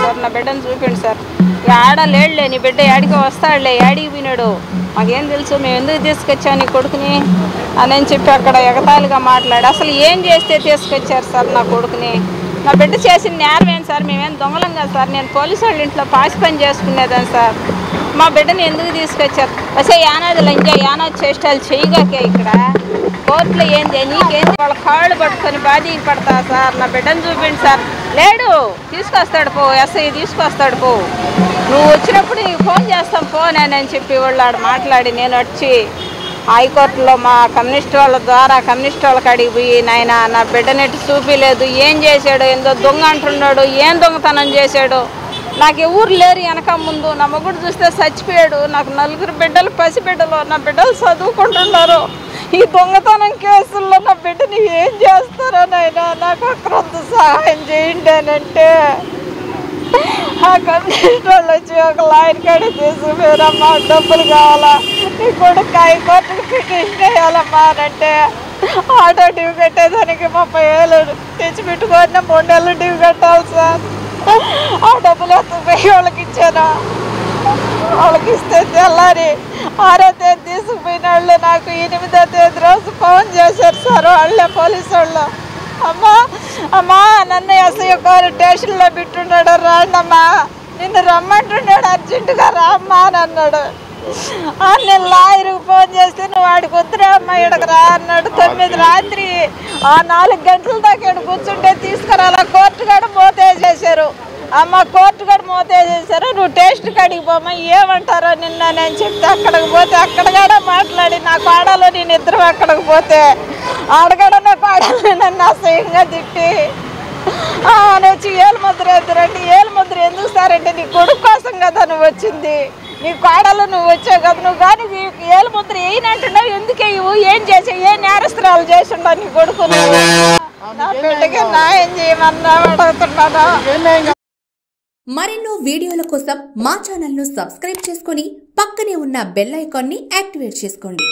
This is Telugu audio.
సార్ నా బిడ్డను చూపిండి సార్. ఆడ లేడులే, నీ బిడ్డ యాడికి వస్తాడులే, యాడికి పోయినాడు, మాకేం తెలుసు, మేము ఎందుకు తీసుకొచ్చావు నీ కొడుకుని అని చెప్పి అక్కడ ఎగతాళిగా మాట్లాడి, అసలు ఏం చేస్తే తీసుకొచ్చారు సార్ నా కొడుకుని? నా బిడ్డ చేసిన నేరం ఏంటి సార్? మేమేం దొంగలం కదా సార్, నేను పోలీసు వాళ్ళ ఇంట్లో పాసి పని చేసుకునేదాన్ని సార్. మా బిడ్డని ఎందుకు తీసుకొచ్చారు? అసలు యానాది లంజా యానాది చేష్టాలు చేయగాకే ఇక్కడ కోర్టులో ఏంది నీకేంది? వాళ్ళ కాళ్ళు పట్టుకొని బాధీ పడతా సార్. నా బిడ్డను చూపిండి సార్. లేడు, తీసుకొస్తాడు పో, ఎస్ఐ తీసుకొస్తాడు పో, నువ్వు వచ్చినప్పుడు నీకు ఫోన్ చేస్తాం పో అని చెప్పి వాళ్ళు ఆడ మాట్లాడి, నేను వచ్చి హైకోర్టులో మా కమ్యూనిస్ట్ వాళ్ళ ద్వారా కమ్యూనిస్ట్ వాళ్ళకి అడిగి పోయి, నాయన నా బిడ్డనెట్టి చూపించలేదు, ఏం చేశాడు, ఏందో దొంగ అంటున్నాడు, ఏం దొంగతనం చేశాడు, నాకు ఎవరు లేరు వెనక ముందు, నా మొగుడు చూస్తే చచ్చిపోయాడు, నాకు 4 బిడ్డలు పసిబిడ్డలు, నా బిడ్డలు చదువుకుంటున్నారు, ఈ దొంగతనం కేసుల్లో నా బిడ్డని ఏం చేస్తారో నాయన నాకు అక్కడంత సహాయం చేయండి అని అంటే, ఆ కమ్యూనిస్ట్ వాళ్ళు వచ్చి ఒక లాయర్ కాడ తీసుకుపోయారమ్మా, డబ్బులు కావాలా, నీ కొడుకు హైకోర్టుకు పిటిషన్ వేయాలమ్మా అని అంటే, ఆటో డ్యూ కట్టేదానికి 30,000 తెచ్చి పెట్టుకొని 3 నెలలు డ్యూ కట్టాలి సార్. ఆ డబ్బులు ఎత్తుకుపోయి వాళ్ళకి ఇచ్చాను. వాళ్ళకి ఇస్తే తెల్లారి 6వ తేదీ తీసుకుపోయిన వాళ్ళు నాకు 8వ తేదీ రోజు ఫోన్ చేశారు సార్ వాళ్ళే, పోలీసు వాళ్ళు. అమ్మా నన్ను ఎస్ఐ గారు స్టేషన్లో పెట్టున్నాడు, రాండమ్మా, నిన్ను రమ్మంటున్నాడు, అర్జెంటుగా రామ్మా అని అన్నాడు. నేను లాయర్కి ఫోన్ చేస్తే నువ్వు వాడికి వద్దురా అమ్మా ఇక్కడికి రా అన్నాడు. 9 రాత్రి 4 గంటల దాకా ఇక్కడ కూర్చుంటే తీసుకురాలా, కోర్టు కాడ మోతేసేసారు. అమ్మ కోర్టు కాడ మోతేసేసారు, నువ్వు టేస్ట్ కాడికి పోమ్మా, ఏమంటారో నిన్న నేను చెప్తే అక్కడికి పోతే అక్కడ కూడా మాట్లాడి నా కోడలు నేను ఇద్దరు అక్కడికి పోతే ఆడగడ నా కోడలు నన్ను అసహ్యంగా తిట్టి వచ్చి ఏలుముద్ర ఎదురండి, ఏలుముద్ర ఎందుకు సారంటే నీ కొడుకు కోసం కదా నువ్వు వచ్చింది, నీ కోడలు నువ్వు వచ్చావు కదా, నువ్వు కానీ ఏలుముద్ర వేయనంటున్నావు, ఎందుకు వేయవు, ఏం చేసావు, ఏ నేరస్తురాలు చేసి ఉండవు నీ కొడుకు, నా బిడ్డకి న్యాయం చేయమన్నా అడుగుతున్నాను. మరెన్నో వీడియోల కోసం మా ఛానల్ ను సబ్స్క్రైబ్ చేసుకుని పక్కనే ఉన్న బెల్ ఐకాన్ ని యాక్టివేట్ చేసుకోండి.